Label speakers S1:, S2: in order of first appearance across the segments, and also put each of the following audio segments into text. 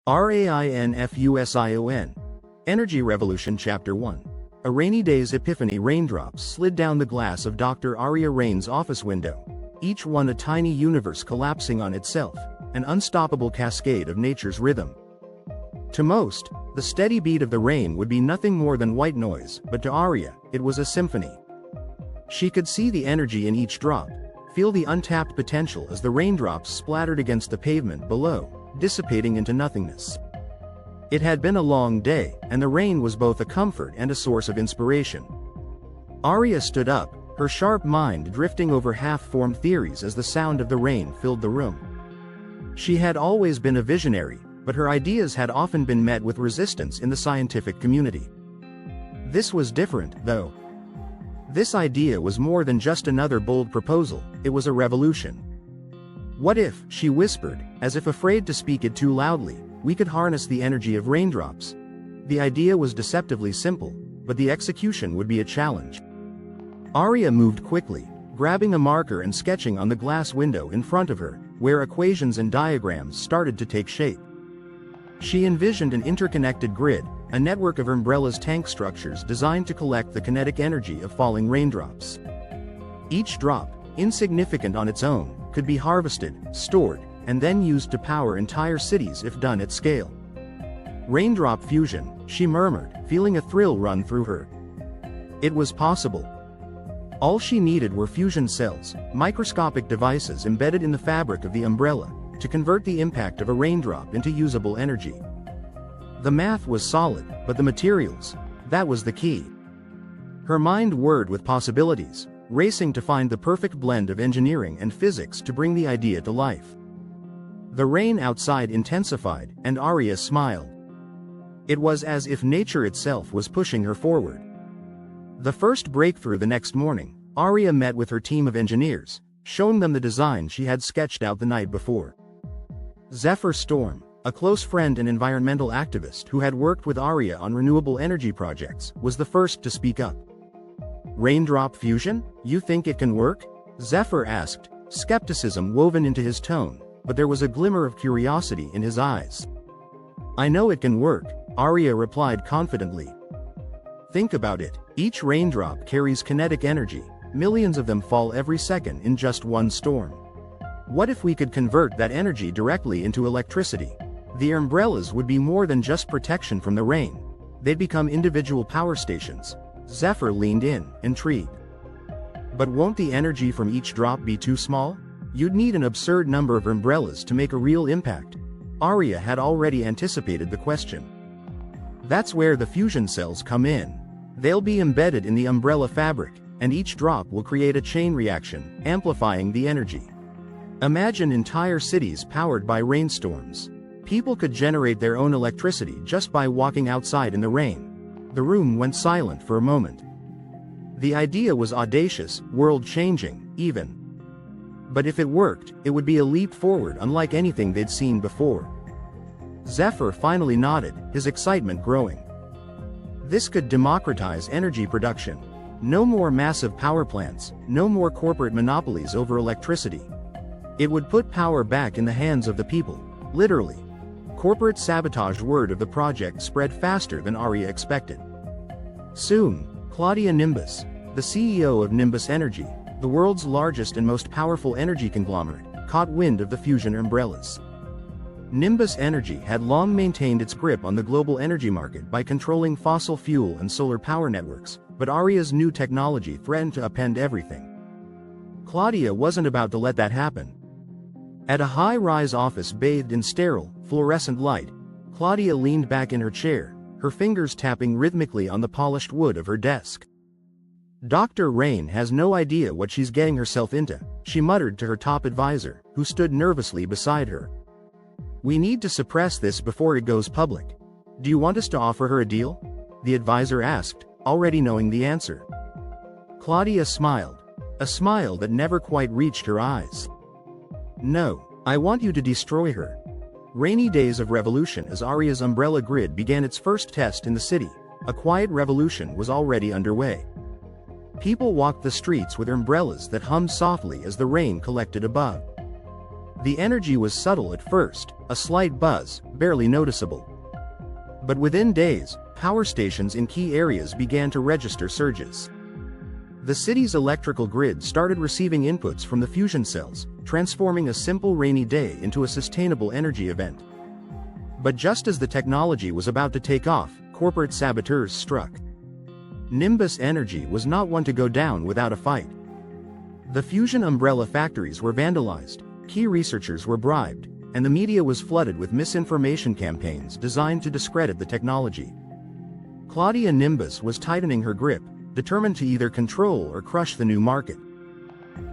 S1: Rainfusion. Energy Revolution Chapter 1. A rainy day's epiphany. Raindrops slid down the glass of Dr. Arya Rain's office window, each one a tiny universe collapsing on itself, an unstoppable cascade of nature's rhythm. To most, the steady beat of the rain would be nothing more than white noise, but to Arya, it was a symphony. She could see the energy in each drop, feel the untapped potential as the raindrops splattered against the pavement below, dissipating into nothingness. It had been a long day, and the rain was both a comfort and a source of inspiration. Arya stood up, her sharp mind drifting over half-formed theories as the sound of the rain filled the room. She had always been a visionary, but her ideas had often been met with resistance in the scientific community. This was different, though. This idea was more than just another bold proposal, it was a revolution. What if, she whispered, as if afraid to speak it too loudly, we could harness the energy of raindrops? The idea was deceptively simple, but the execution would be a challenge. Arya moved quickly, grabbing a marker and sketching on the glass window in front of her, where equations and diagrams started to take shape. She envisioned an interconnected grid, a network of umbrellas tank structures designed to collect the kinetic energy of falling raindrops. Each drop, insignificant on its own, could be harvested, stored, and then used to power entire cities if done at scale. Raindrop fusion, she murmured, feeling a thrill run through her. It was possible. All she needed were fusion cells, microscopic devices embedded in the fabric of the umbrella, to convert the impact of a raindrop into usable energy. The math was solid, but the materials, that was the key. Her mind whirred with possibilities, racing to find the perfect blend of engineering and physics to bring the idea to life. The rain outside intensified, and Arya smiled. It was as if nature itself was pushing her forward. The first breakthrough. The next morning, Arya met with her team of engineers, showing them the design she had sketched out the night before. Zephyr Storm, a close friend and environmental activist who had worked with Arya on renewable energy projects, was the first to speak up. Raindrop fusion? You think it can work? Zephyr asked, skepticism woven into his tone, but there was a glimmer of curiosity in his eyes. I know it can work, Arya replied confidently. Think about it, each raindrop carries kinetic energy, millions of them fall every second in just one storm. What if we could convert that energy directly into electricity? The umbrellas would be more than just protection from the rain. They'd become individual power stations. Zephyr leaned in, intrigued. But won't the energy from each drop be too small? You'd need an absurd number of umbrellas to make a real impact. Arya had already anticipated the question. That's where the fusion cells come in. They'll be embedded in the umbrella fabric, and each drop will create a chain reaction, amplifying the energy. Imagine entire cities powered by rainstorms. People could generate their own electricity just by walking outside in the rain. The room went silent for a moment. The idea was audacious, world-changing, even. But if it worked, it would be a leap forward unlike anything they'd seen before. Zephyr finally nodded, his excitement growing. This could democratize energy production. No more massive power plants, no more corporate monopolies over electricity. It would put power back in the hands of the people, literally. Corporate sabotage. Word of the project spread faster than Arya expected. Soon, Claudia Nimbus, the CEO of Nimbus Energy, the world's largest and most powerful energy conglomerate, caught wind of the fusion umbrellas. Nimbus Energy had long maintained its grip on the global energy market by controlling fossil fuel and solar power networks, but Arya's new technology threatened to upend everything. Claudia wasn't about to let that happen. At a high-rise office bathed in sterile, fluorescent light, Claudia leaned back in her chair, her fingers tapping rhythmically on the polished wood of her desk. Dr. Rain has no idea what she's getting herself into, she muttered to her top advisor, who stood nervously beside her. We need to suppress this before it goes public. Do you want us to offer her a deal? The advisor asked, already knowing the answer. Claudia smiled, a smile that never quite reached her eyes. No, I want you to destroy her. Rainy days of revolution. As Arya's umbrella grid began its first test in the city, a quiet revolution was already underway. People walked the streets with umbrellas that hummed softly as the rain collected above. The energy was subtle at first, a slight buzz, barely noticeable. But within days, power stations in key areas began to register surges. The city's electrical grid started receiving inputs from the fusion cells, transforming a simple rainy day into a sustainable energy event. But just as the technology was about to take off, corporate saboteurs struck. Nimbus Energy was not one to go down without a fight. The fusion umbrella factories were vandalized, key researchers were bribed, and the media was flooded with misinformation campaigns designed to discredit the technology. Claudia Nimbus was tightening her grip, determined to either control or crush the new market.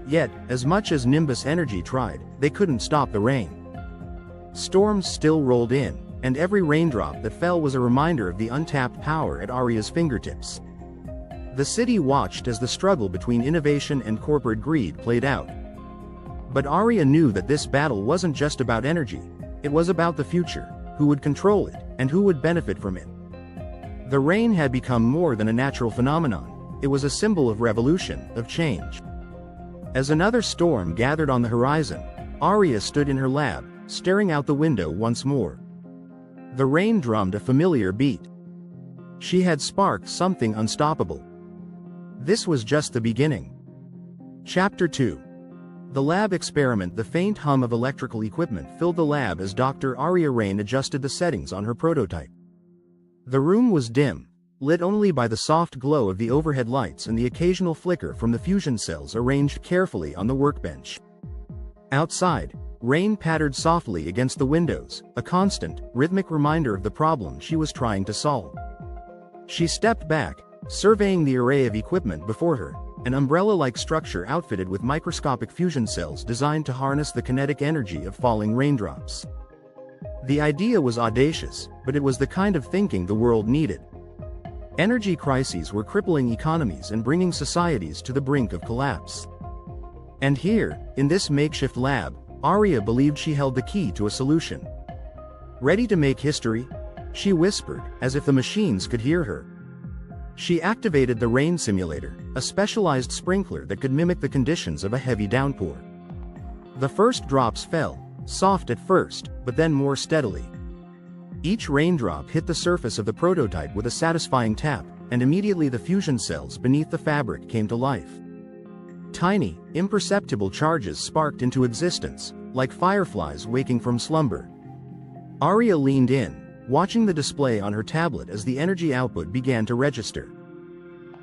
S1: Yet, as much as Nimbus Energy tried, they couldn't stop the rain. Storms still rolled in, and every raindrop that fell was a reminder of the untapped power at Aria's fingertips. The city watched as the struggle between innovation and corporate greed played out. But Aria knew that this battle wasn't just about energy, it was about the future, who would control it, and who would benefit from it. The rain had become more than a natural phenomenon, it was a symbol of revolution, of change. As another storm gathered on the horizon, Aria stood in her lab, staring out the window once more. The rain drummed a familiar beat. She had sparked something unstoppable. This was just the beginning. Chapter 2. The lab experiment. The faint hum of electrical equipment filled the lab as Dr. Aria Rain adjusted the settings on her prototype. The room was dim, lit only by the soft glow of the overhead lights and the occasional flicker from the fusion cells arranged carefully on the workbench. Outside, rain pattered softly against the windows, a constant, rhythmic reminder of the problem she was trying to solve. She stepped back, surveying the array of equipment before her, an umbrella-like structure outfitted with microscopic fusion cells designed to harness the kinetic energy of falling raindrops. The idea was audacious, but it was the kind of thinking the world needed. Energy crises were crippling economies and bringing societies to the brink of collapse. And here, in this makeshift lab, Aria believed she held the key to a solution. Ready to make history? She whispered, as if the machines could hear her. She activated the rain simulator, a specialized sprinkler that could mimic the conditions of a heavy downpour. The first drops fell, soft at first, but then more steadily. Each raindrop hit the surface of the prototype with a satisfying tap, and immediately the fusion cells beneath the fabric came to life. Tiny, imperceptible charges sparked into existence, like fireflies waking from slumber. Aria leaned in, watching the display on her tablet as the energy output began to register.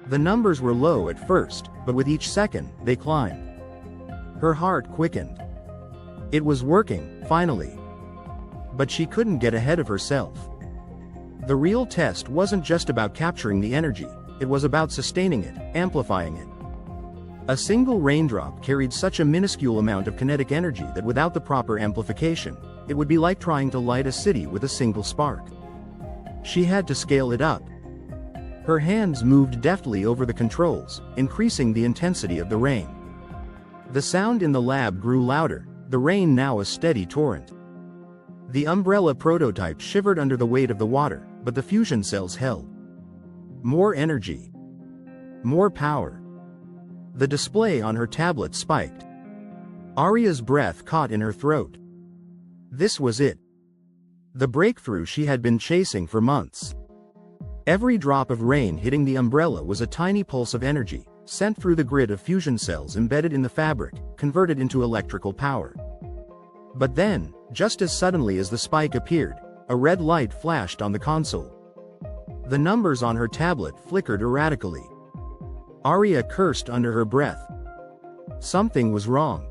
S1: The numbers were low at first, but with each second, they climbed. Her heart quickened. It was working, finally. But she couldn't get ahead of herself. The real test wasn't just about capturing the energy, it was about sustaining it, amplifying it. A single raindrop carried such a minuscule amount of kinetic energy that without the proper amplification, it would be like trying to light a city with a single spark. She had to scale it up. Her hands moved deftly over the controls, increasing the intensity of the rain. The sound in the lab grew louder, the rain now a steady torrent. The umbrella prototype shivered under the weight of the water, but the fusion cells held. More energy. More power. The display on her tablet spiked. Aria's breath caught in her throat. This was it. The breakthrough she had been chasing for months. Every drop of rain hitting the umbrella was a tiny pulse of energy, sent through the grid of fusion cells embedded in the fabric, converted into electrical power. But then, just as suddenly as the spike appeared, a red light flashed on the console. The numbers on her tablet flickered erratically. Aria cursed under her breath. Something was wrong.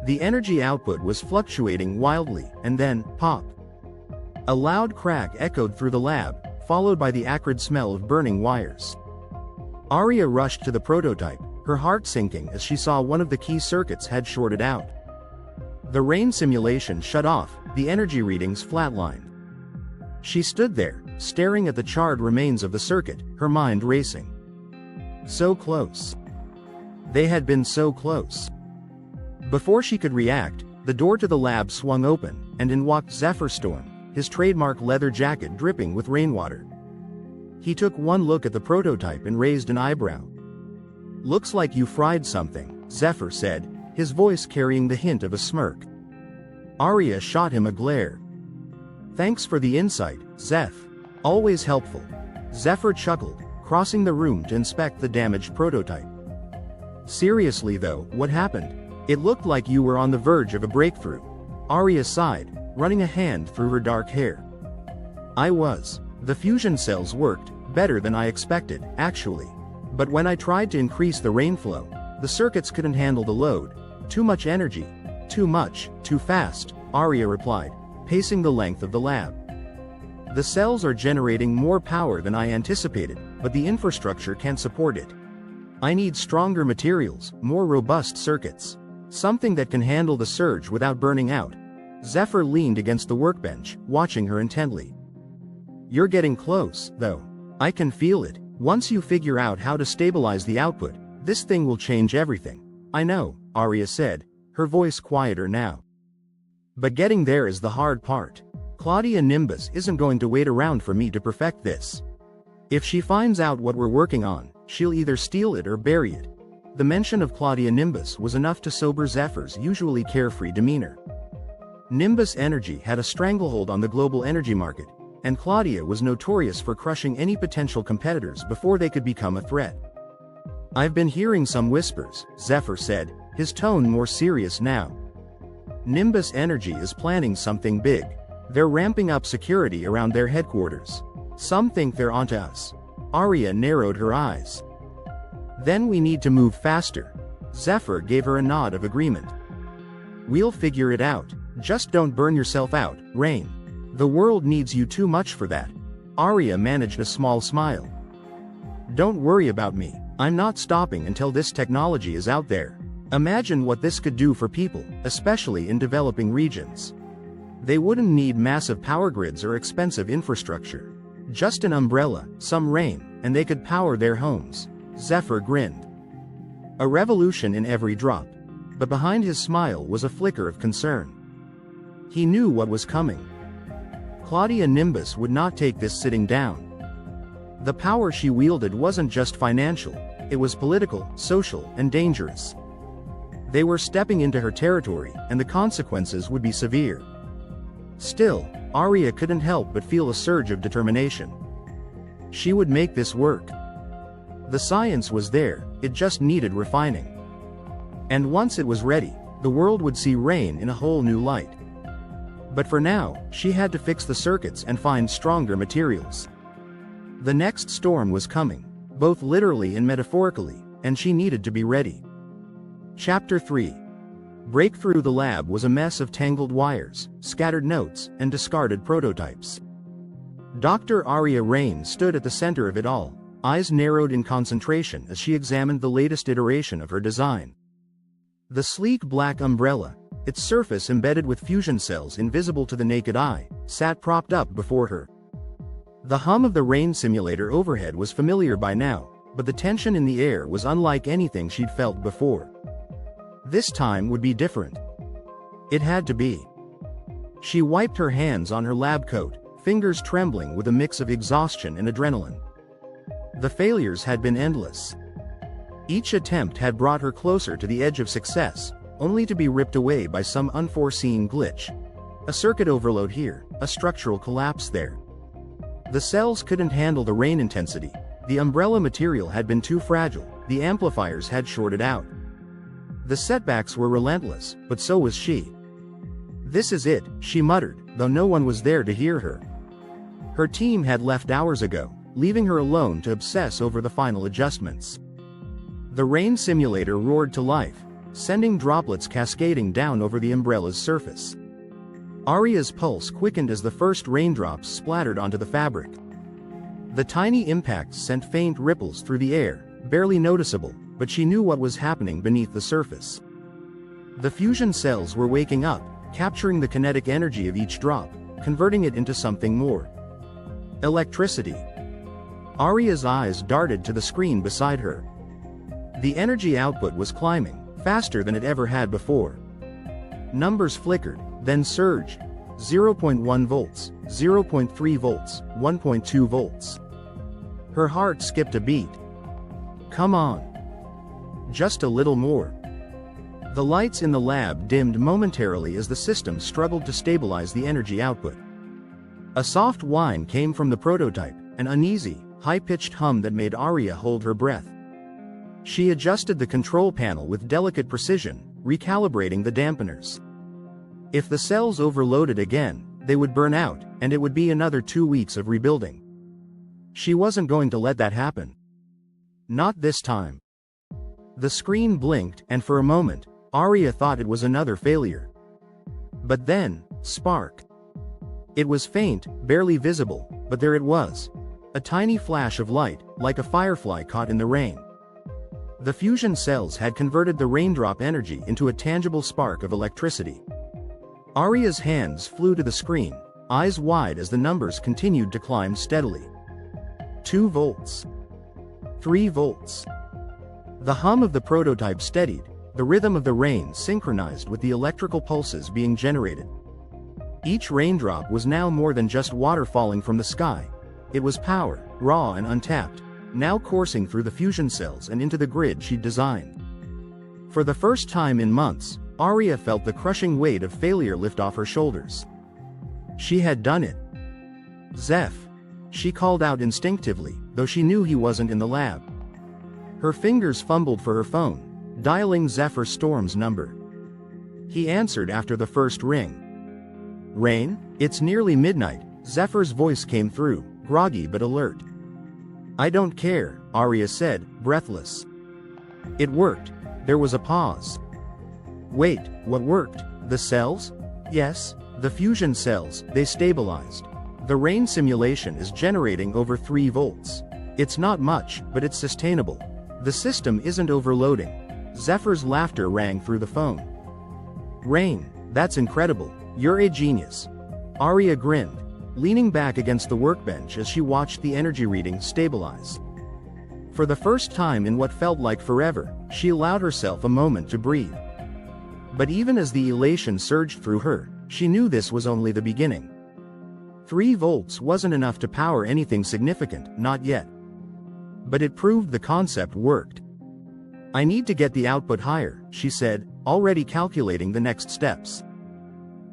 S1: The energy output was fluctuating wildly, and then, pop. A loud crack echoed through the lab, followed by the acrid smell of burning wires. Aria rushed to the prototype, her heart sinking as she saw one of the key circuits had shorted out. The rain simulation shut off, the energy readings flatlined. She stood there, staring at the charred remains of the circuit, her mind racing. So close. They had been so close. Before she could react, the door to the lab swung open, and in walked Zephyr Storm, his trademark leather jacket dripping with rainwater. He took one look at the prototype and raised an eyebrow. "Looks like you fried something," Zephyr said, his voice carrying the hint of a smirk. Arya shot him a glare. Thanks for the insight, Zeph. Always helpful. Zephyr chuckled, crossing the room to inspect the damaged prototype. Seriously though, what happened? It looked like you were on the verge of a breakthrough. Arya sighed, running a hand through her dark hair. I was. The fusion cells worked better than I expected, actually. But when I tried to increase the rain flow, the circuits couldn't handle the load. Too much energy. Too much, too fast, Arya replied, pacing the length of the lab. The cells are generating more power than I anticipated, but the infrastructure can't support it. I need stronger materials, more robust circuits. Something that can handle the surge without burning out. Zephyr leaned against the workbench, watching her intently. You're getting close, though. I can feel it. Once you figure out how to stabilize the output, this thing will change everything. I know, Arya said, her voice quieter now. But getting there is the hard part. Claudia Nimbus isn't going to wait around for me to perfect this. If she finds out what we're working on, she'll either steal it or bury it. The mention of Claudia Nimbus was enough to sober Zephyr's usually carefree demeanor. Nimbus Energy had a stranglehold on the global energy market, and Claudia was notorious for crushing any potential competitors before they could become a threat. I've been hearing some whispers, Zephyr said, his tone more serious now. Nimbus Energy is planning something big. They're ramping up security around their headquarters. Some think they're onto us. Arya narrowed her eyes. Then we need to move faster. Zephyr gave her a nod of agreement. We'll figure it out. Just don't burn yourself out, Rain. The world needs you too much for that. Arya managed a small smile. Don't worry about me. I'm not stopping until this technology is out there. Imagine what this could do for people, especially in developing regions. They wouldn't need massive power grids or expensive infrastructure. Just an umbrella, some rain, and they could power their homes. Zephyr grinned. A revolution in every drop. But behind his smile was a flicker of concern. He knew what was coming. Claudia Nimbus would not take this sitting down. The power she wielded wasn't just financial, it was political, social, and dangerous. They were stepping into her territory, and the consequences would be severe. Still, Arya couldn't help but feel a surge of determination. She would make this work. The science was there, it just needed refining. And once it was ready, the world would see Rain in a whole new light. But for now, she had to fix the circuits and find stronger materials. The next storm was coming, both literally and metaphorically, and she needed to be ready. Chapter 3. Breakthrough. The lab was a mess of tangled wires, scattered notes, and discarded prototypes. Dr. Arya Rain stood at the center of it all, eyes narrowed in concentration as she examined the latest iteration of her design. The sleek black umbrella, its surface embedded with fusion cells invisible to the naked eye, sat propped up before her. The hum of the rain simulator overhead was familiar by now, but the tension in the air was unlike anything she'd felt before. This time would be different. It had to be. She wiped her hands on her lab coat, fingers trembling with a mix of exhaustion and adrenaline. The failures had been endless. Each attempt had brought her closer to the edge of success, only to be ripped away by some unforeseen glitch. A circuit overload here, a structural collapse there. The cells couldn't handle the rain intensity, the umbrella material had been too fragile, the amplifiers had shorted out. The setbacks were relentless, but so was she. This is it, she muttered, though no one was there to hear her. Her team had left hours ago, leaving her alone to obsess over the final adjustments. The rain simulator roared to life, sending droplets cascading down over the umbrella's surface. Arya's pulse quickened as the first raindrops splattered onto the fabric. The tiny impacts sent faint ripples through the air, barely noticeable, but she knew what was happening beneath the surface. The fusion cells were waking up, capturing the kinetic energy of each drop, converting it into something more. Electricity. Arya's eyes darted to the screen beside her. The energy output was climbing, faster than it ever had before. Numbers flickered, then surged. 0.1 volts, 0.3 volts, 1.2 volts. Her heart skipped a beat. Come on. Just a little more. The lights in the lab dimmed momentarily as the system struggled to stabilize the energy output. A soft whine came from the prototype, an uneasy, high-pitched hum that made Arya hold her breath. She adjusted the control panel with delicate precision, recalibrating the dampeners. If the cells overloaded again, they would burn out, and it would be another 2 weeks of rebuilding. She wasn't going to let that happen. Not this time. The screen blinked, and for a moment, Arya thought it was another failure. But then, spark. It was faint, barely visible, but there it was. A tiny flash of light, like a firefly caught in the rain. The fusion cells had converted the raindrop energy into a tangible spark of electricity. Arya's hands flew to the screen, eyes wide as the numbers continued to climb steadily. 2 volts. 3 volts. The hum of the prototype steadied, the rhythm of the rain synchronized with the electrical pulses being generated. Each raindrop was now more than just water falling from the sky. It was power, raw and untapped, now coursing through the fusion cells and into the grid she'd designed. For the first time in months, Arya felt the crushing weight of failure lift off her shoulders. She had done it. Zeph. She called out instinctively, though she knew he wasn't in the lab. Her fingers fumbled for her phone, dialing Zephyr Storm's number. He answered after the first ring. Rain? It's nearly midnight, Zephyr's voice came through, groggy but alert. I don't care, Arya said, breathless. It worked. There was a pause. Wait, what worked? The cells? Yes, the fusion cells, they stabilized. The rain simulation is generating over 3 volts. It's not much, but it's sustainable. The system isn't overloading. Zephyr's laughter rang through the phone. Rain, that's incredible. You're a genius. Arya grinned, leaning back against the workbench as she watched the energy reading stabilize. For the first time in what felt like forever, she allowed herself a moment to breathe. But even as the elation surged through her, she knew this was only the beginning. 3 volts wasn't enough to power anything significant, not yet. But it proved the concept worked. I need to get the output higher, she said, already calculating the next steps.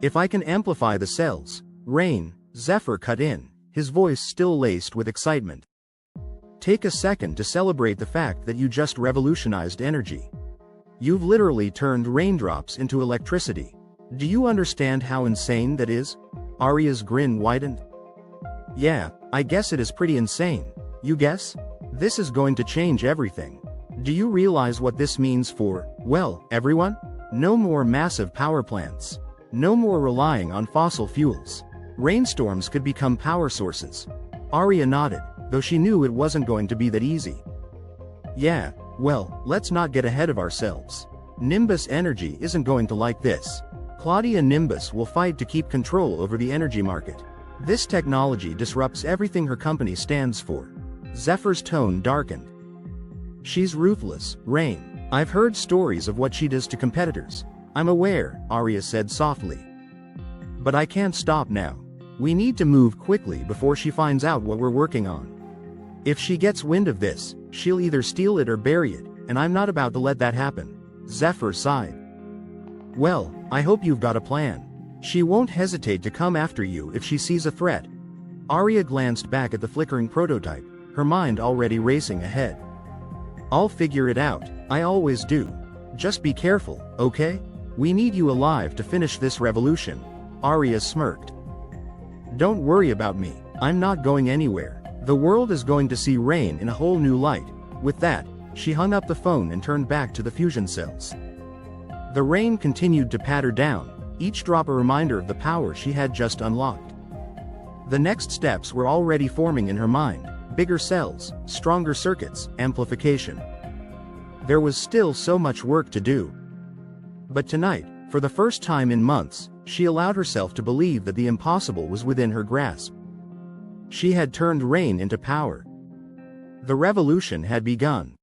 S1: If I can amplify the cells, Rain, Zephyr cut in, his voice still laced with excitement. Take a second to celebrate the fact that you just revolutionized energy. You've literally turned raindrops into electricity. Do you understand how insane that is? Arya's grin widened. Yeah, I guess it is pretty insane. You guess? This is going to change everything. Do you realize what this means for, well, everyone? No more massive power plants. No more relying on fossil fuels. Rainstorms could become power sources. Arya nodded, though she knew it wasn't going to be that easy. Yeah, well, let's not get ahead of ourselves. Nimbus Energy isn't going to like this. Claudia Nimbus will fight to keep control over the energy market. This technology disrupts everything her company stands for. Zephyr's tone darkened. She's ruthless, Rain. I've heard stories of what she does to competitors. I'm aware, Arya said softly. But I can't stop now. We need to move quickly before she finds out what we're working on. If she gets wind of this, she'll either steal it or bury it, and I'm not about to let that happen. Zephyr sighed. Well, I hope you've got a plan. She won't hesitate to come after you if she sees a threat. Arya glanced back at the flickering prototype, her mind already racing ahead. I'll figure it out, I always do. Just be careful, okay? We need you alive to finish this revolution. Arya smirked. Don't worry about me, I'm not going anywhere. The world is going to see Rain in a whole new light. With that, she hung up the phone and turned back to the fusion cells. The rain continued to patter down, each drop a reminder of the power she had just unlocked. The next steps were already forming in her mind: bigger cells, stronger circuits, amplification. There was still so much work to do. But tonight, for the first time in months, she allowed herself to believe that the impossible was within her grasp. She had turned rain into power. The revolution had begun.